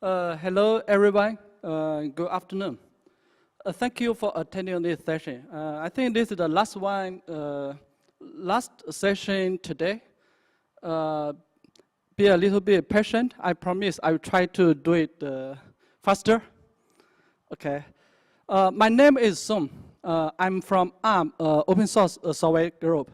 Hello, everyone. Good afternoon. Thank you for attending this session. I think this is the last one, last session today. Be a little bit patient. I promise I will try to do it faster. Okay. My name is Song. I'm from Arm, open source software group.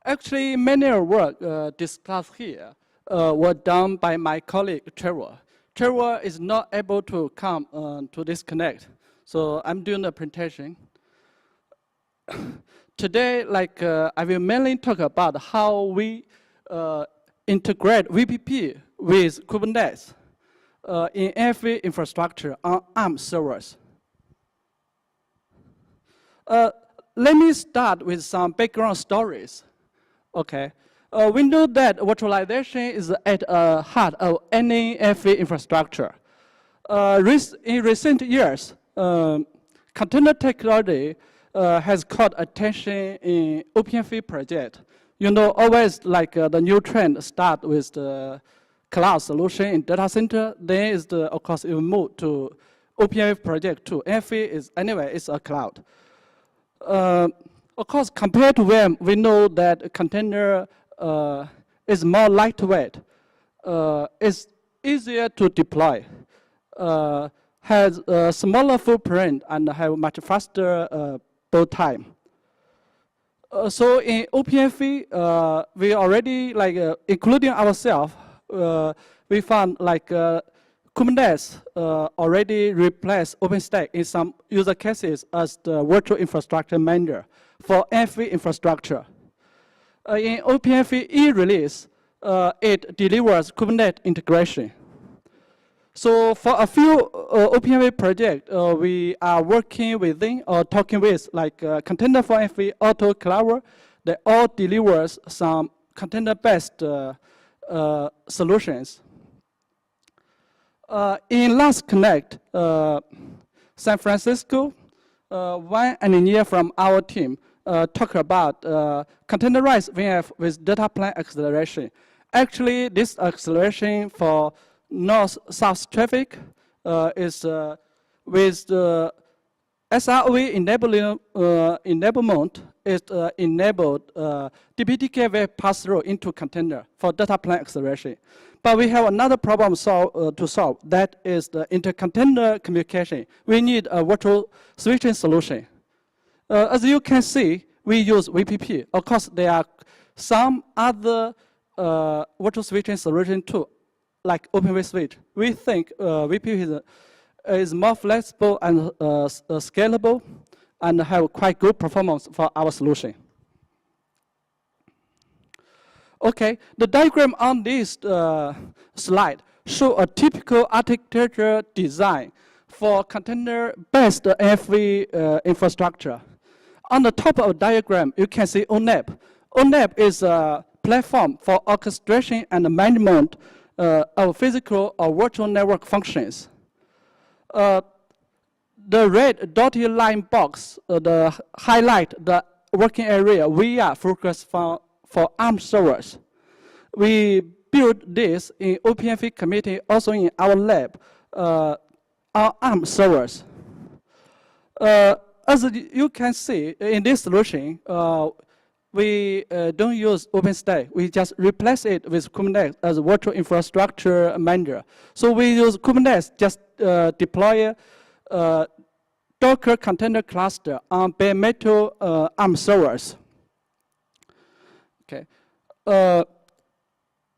Actually, many work discussed here were done by my colleague Trevor. Trevor is not able to come to this connect, so I'm doing the presentation. Today, I will mainly talk about how we integrate VPP with Kubernetes in NFV infrastructure on Arm servers. Let me start with some background stories. Okay. We know that virtualization is at the heart of any NFV infrastructure. In recent years, container technology has caught attention in OPNFV project. You know, always the new trend start with the cloud solution in data center. Then is of course it will move to OPNFV project too. NFV is anyway it's a cloud. Of course, compared to them, we know that container is more lightweight, is easier to deploy, has a smaller footprint, and have much faster boot time. So in OPNFV, we already, including ourselves, we found Kubernetes already replaced OpenStack in some user cases as the virtual infrastructure manager for NFV infrastructure. In OPNFV e-release, it delivers Kubernetes integration. So for a few OPNFV projects, we are working within or talking with Container for NFV, Auto, Clover. They all deliver some container-based solutions. In last connect, San Francisco, one engineer from our team talk about containerized VNF with data plane acceleration. Actually, this acceleration for north-south traffic is with the SRV enablement is enabled DPDK web pass-through into container for data plane acceleration. But we have another problem to solve. That is the inter-container communication. We need a virtual switching solution. As you can see, we use VPP. Of course, there are some other virtual switching solution too, like OpenVSwitch. We think VPP is more flexible and scalable and have quite good performance for our solution. Okay, the diagram on this slide show a typical architecture design for container-based NFV infrastructure. On the top of the diagram, you can see ONAP. ONAP is a platform for orchestration and management of physical or virtual network functions. The red dotted line box, the highlight the working area we are focused for Arm servers. We built this in OPNFV committee, also in our lab, on Arm servers. As you can see in this solution, we don't use OpenStack. We just replace it with Kubernetes as a virtual infrastructure manager. So we use Kubernetes, just deploy Docker container cluster on bare metal Arm servers. Okay.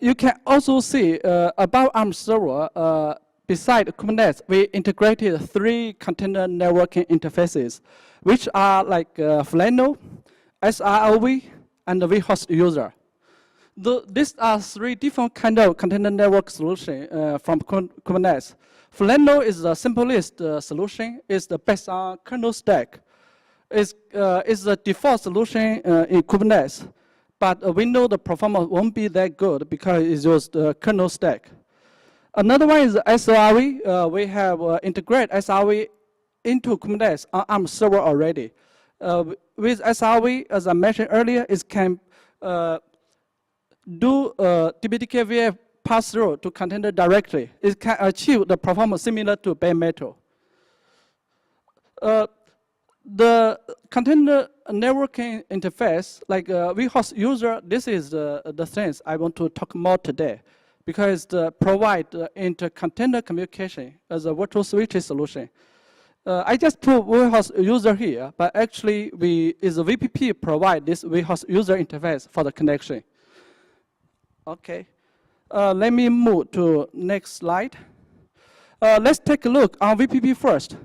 You can also see about Arm server, beside Kubernetes, we integrated 3 container networking interfaces, which are Flannel, SRV, and the vhost-user. These are 3 different kind of container network solution from Kubernetes. Flannel is the simplest solution. It's based on kernel stack. It's the default solution in Kubernetes. But we know the performance won't be that good because it's just the kernel stack. Another one is SRV. We have integrated SRV into Kubernetes on Arm server already. With SRV, as I mentioned earlier, it can do DPDK pass through to container directly. It can achieve the performance similar to bare metal. The container networking interface, like vhost-user, this is the things I want to talk more today, because it provides inter-container communication as a virtual switching solution. I just put vhost-user here, but actually is a VPP provide this vhost-user interface for the connection. Okay, let me move to next slide. Let's take a look on VPP first.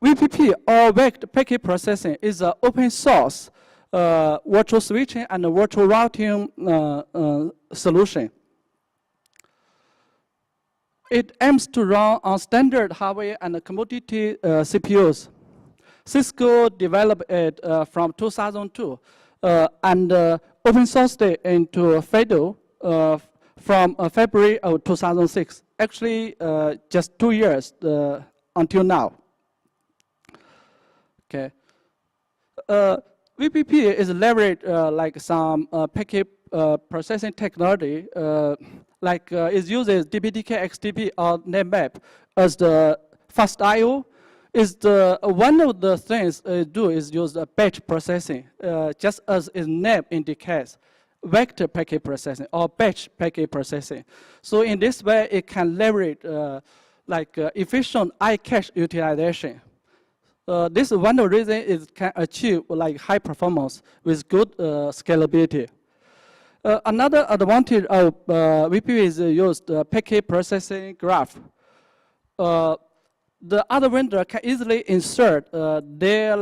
VPP, or Vector Packet Processing, is an open source virtual switching and virtual routing solution. It aims to run on standard hardware and commodity CPUs. Cisco developed it from 2002 and open sourced it into FIDO from February of 2006. Actually, just 2 years until now. Okay. VPP is leveraged like some packet processing technology, it uses DPDK XTP or NetMap as the fast I/O. Is one of the things it do is use batch processing, just as its name indicates, vector packet processing or batch packet processing. So in this way, it can leverage efficient I-cache utilization. This is one of the reasons it can achieve like high performance with good scalability. Another advantage of VPP is used packet processing graph. The other vendor can easily insert their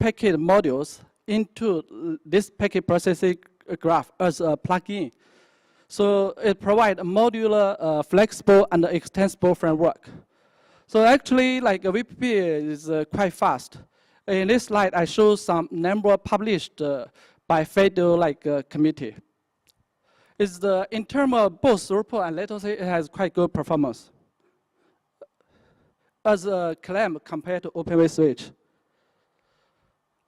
packet modules into this packet processing graph as a plugin. So it provides a modular, flexible, and extensible framework. So actually, VPP is quite fast. In this slide, I show some number published by FIDO committee. In terms of both throughput and latency, it has quite good performance as a claim compared to OpenNFV switch.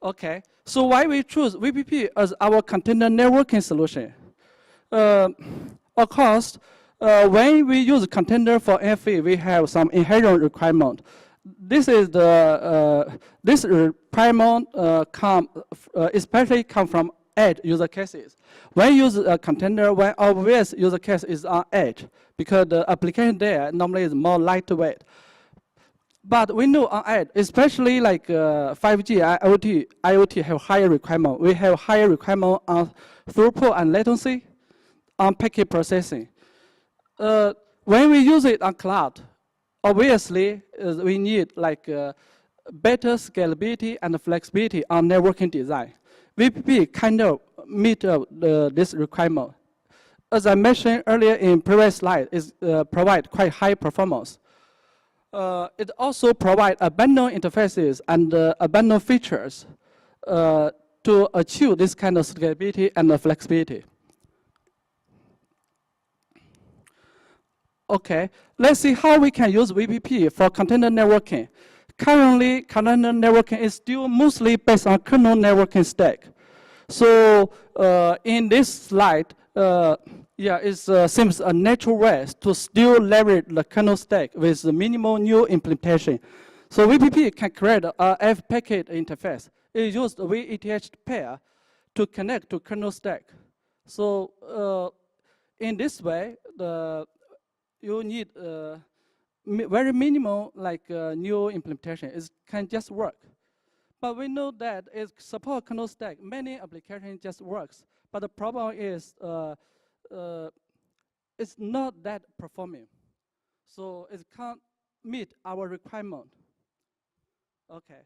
Okay, so why we choose VPP as our container networking solution? Of course, when we use container for NFV, we have some inherent requirement. This requirement especially come from edge user cases. When you use a container, one obvious user case is on edge, because the application there normally is more lightweight. But we know on edge, especially 5G, IoT have higher requirement. We have higher requirement on throughput and latency, on packet processing. When we use it on cloud, obviously we need better scalability and flexibility on networking design. VPP kind of meet this requirement. As I mentioned earlier in previous slide, it provide quite high performance. It also provides abandoned interfaces and abandoned features to achieve this kind of scalability and flexibility. Okay, let's see how we can use VPP for container networking. Currently, container networking is still mostly based on kernel networking stack. So in this slide, it seems a natural way to still leverage the kernel stack with the minimal new implementation. So VPP can create a F packet interface. It uses the VETH pair to connect to kernel stack. So in this way, you need very minimal new implementation. It can just work. But we know that it supports kernel stack. Many applications just works. But the problem is it's not that performing. So it can't meet our requirement. Okay.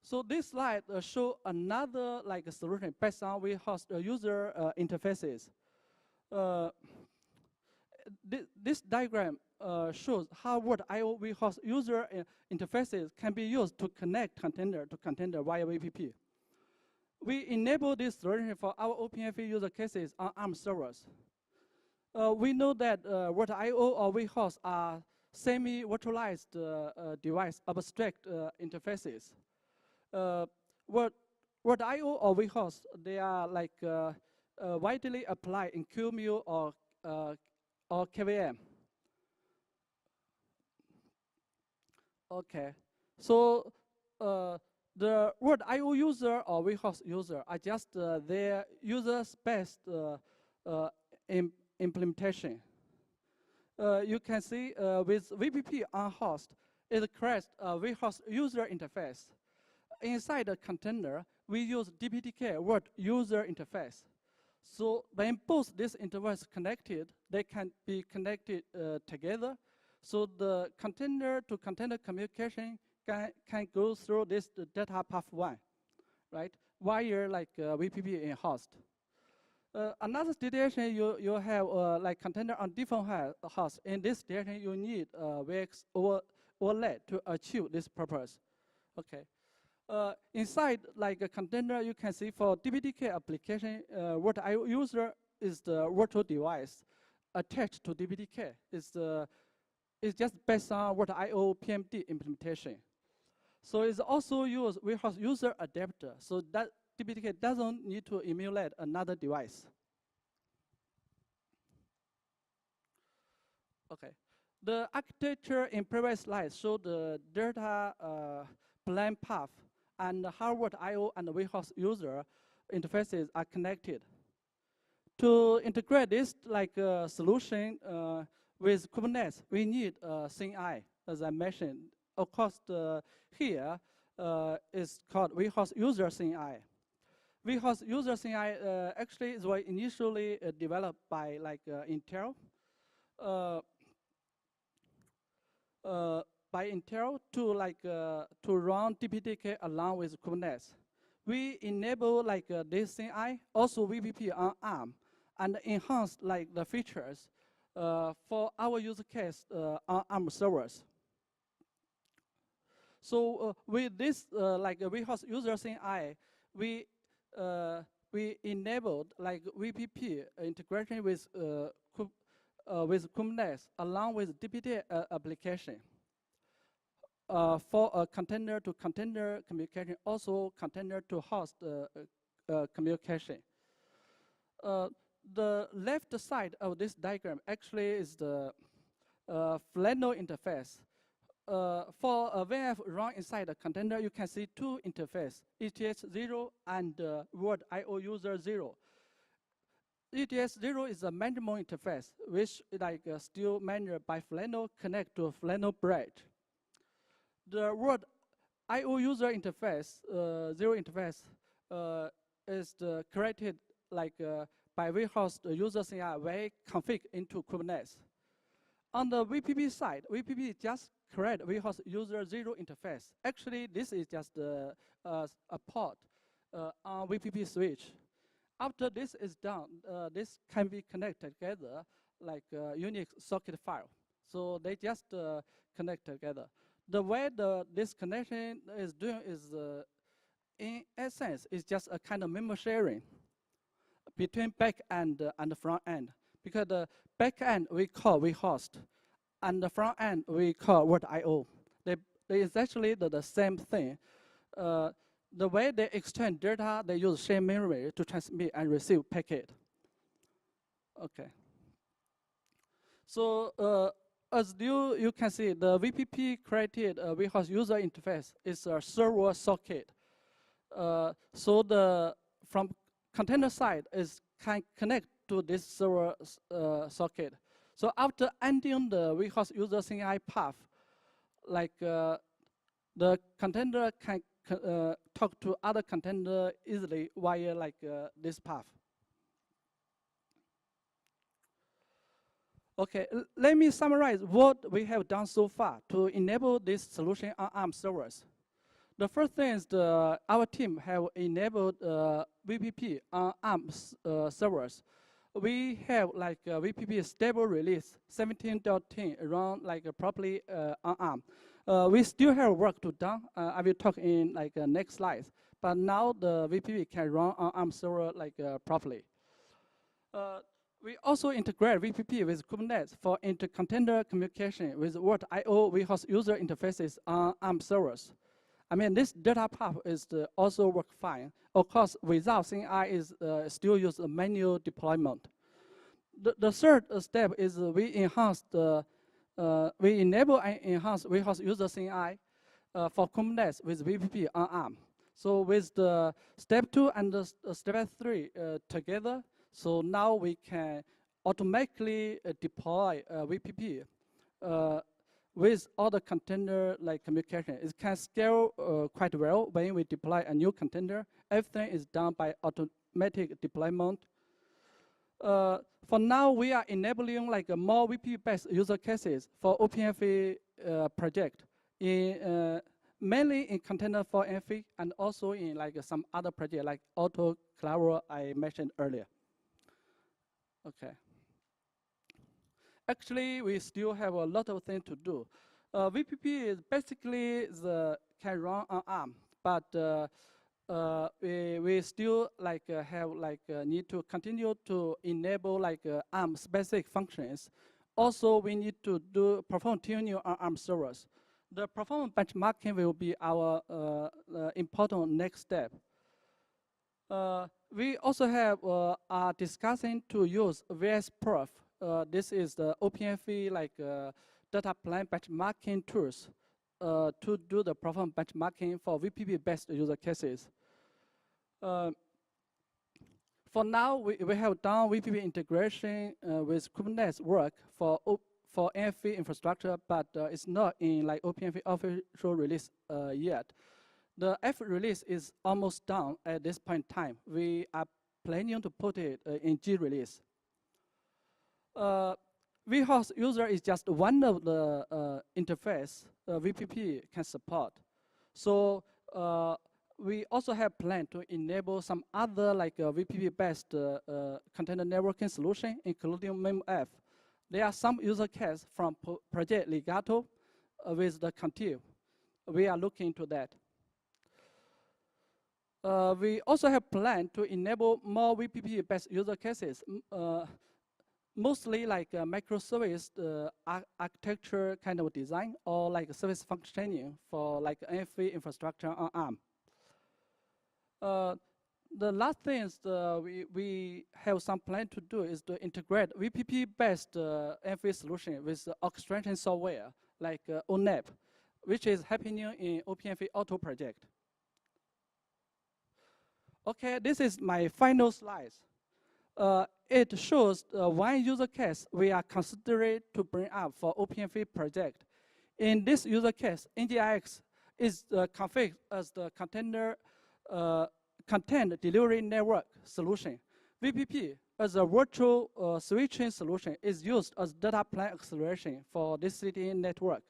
So this slide shows another solution based on vhost-user interfaces. This diagram shows how I/O vhost-user interfaces can be used to connect container to container via VPP. We enable this solution for our OPNFV user cases on Arm servers. We know that I/O or vhost are semi-virtualized device abstract interfaces. I/O or vhost, they are widely applied in QEMU or KVM. Okay, so the word IO user or vhost user are just their user-based implementation. You can see with VPP on host, it creates a vhost user interface. Inside the container, we use DPDK word user interface. So when both these interfaces connected, they can be connected together. So the container-to-container communication can go through this data path 1, right? Via like VPP in host. Another situation you have like container on different host. In this situation, you need VX overlay to achieve this purpose. Okay. Inside like a container, you can see for DPDK application, what IO user is the virtual device attached to DPDK. It's just based on what IO PMD implementation. So it's also used vhost user adapter. So that DPDK doesn't need to emulate another device. Okay. The architecture in previous slides showed the data plan path and how what IO and vhost user interfaces are connected. To integrate this like solution with Kubernetes, we need CI, as I mentioned. Of course, here is called vhost user CI. vhost user CI actually is what initially developed by like Intel. By Intel to like to run DPDK along with Kubernetes. We enable like this CI, also VPP on Arm, and enhance like the features for our use case on Arm servers. So with this like vhost user CI, we enabled like VPP integration with Kubernetes along with DPDK application. For a container-to-container communication, also container-to-host communication. The left side of this diagram actually is the Flannel interface. For a VNF run inside a container, you can see two interfaces, ETS0 and word IO user 0. ETS0 is a management interface, which like still managed by Flannel, connect to a Flannel bridge. The word IO user interface, 0 interface, is created like by vhost user CI, very config into Kubernetes. On the VPP side, VPP just create vhost user 0 interface. Actually, this is just a port on VPP switch. After this is done, this can be connected together like a Unix socket file. So they just connect together. The way this connection is doing is, in essence, is just a kind of memory sharing between back end and the front end. Because the back end we call vhost, and the front end we call word IO. They is actually the same thing. The way they exchange data, they use shared memory to transmit and receive packet. Okay. So as you can see, the VPP created a vhost user interface is a server socket. So from container side can connect to this server socket. So after ending the vhost user CI path, like the container can talk to other container easily via like this path. Okay, let me summarize what we have done so far to enable this solution on Arm servers. The first thing is our team have enabled VPP on Arm servers. We have like a VPP stable release 17.10 run like properly on Arm. We still have work to done. I will talk in like next slides. But now the VPP can run on Arm server like properly. We also integrate VPP with Kubernetes for inter-container communication with word IO vhost user interfaces on Arm servers. I mean, this data path is also work fine. Of course, without CNI is still use a manual deployment. The third step is we enhance we enable and enhance vhost user CNI for Kubernetes with VPP on ARM. So with the step 2 and the step 3 together, so now we can automatically deploy VPP with all the container like communication. It can scale quite well when we deploy a new container. Everything is done by automatic deployment. For now, we are enabling like more VPP-based user cases for OPNFV project in mainly in container for NFV and also in like some other project like Auto Cloud I mentioned earlier. Okay. Actually, we still have a lot of things to do. VPP is basically can run on ARM, but we still like have like need to continue to enable like ARM specific functions. Also, we need to perform tuning on ARM servers. The performance benchmarking will be our important next step. We also have are discussing to use VxPerf. This is the OPNFV like data plan benchmarking tools to do the performance benchmarking for VPP-based user cases. For now, we have done VPP integration with Kubernetes work for NFV infrastructure, but it's not in like OPNFV official release yet. The F release is almost done at this point in time. We are planning to put it in G release. vhost user is just one of the interface VPP can support. So we also have planned to enable some other like VPP-based container networking solution, including MemF. There are some user cases from Project Legato with the Contive. We are looking into that. We also have planned to enable more VPP-based user cases, mostly like microservice architecture kind of design or like service functioning for like NFV infrastructure on ARM. The last thing is we have some plan to do is to integrate VPP-based NFV solution with orchestration software like ONAP, which is happening in OPNFV Auto project. Okay, this is my final slide. It shows one use case we are considering to bring up for OPNFV project. In this use case, NGIX is configured as the content delivery network solution. VPP as a virtual switching solution is used as data plan acceleration for this CDN network.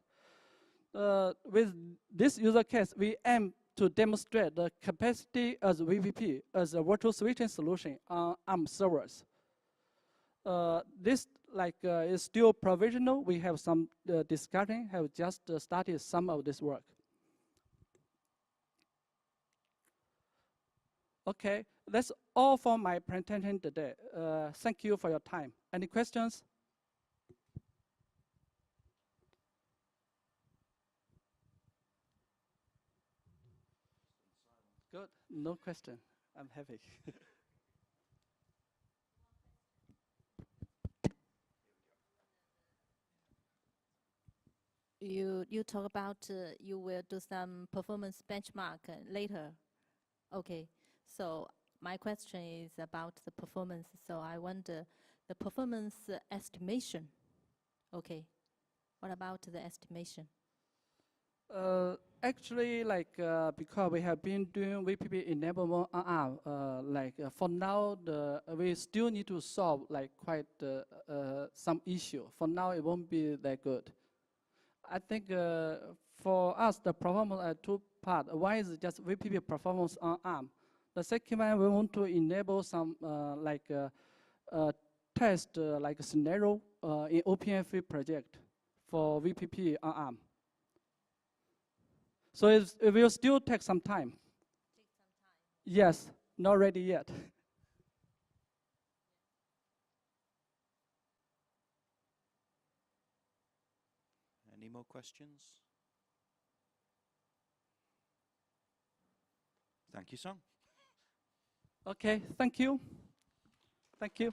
With this use case, we aim to demonstrate the capacity as VPP as a virtual switching solution on ARM servers. This is still provisional. We have some discussion, have just started some of this work. Okay, that's all for my presentation today. Thank you for your time. Any questions? Good, no question. I'm happy. You talk about you will do some performance benchmark later. Okay, so my question is about the performance. So I wonder the performance estimation. Okay, what about the estimation? Actually, like because we have been doing VPP enablement on ARM, for now, we still need to solve like quite some issue. For now, it won't be that good. I think for us, the performance are two parts. One is just VPP performance on ARM. The second one, we want to enable some test like scenario in OPNFV project for VPP on ARM. So it will still take some time. Yes, not ready yet. Any more questions? Thank you, Sung. Okay, thank you. Thank you.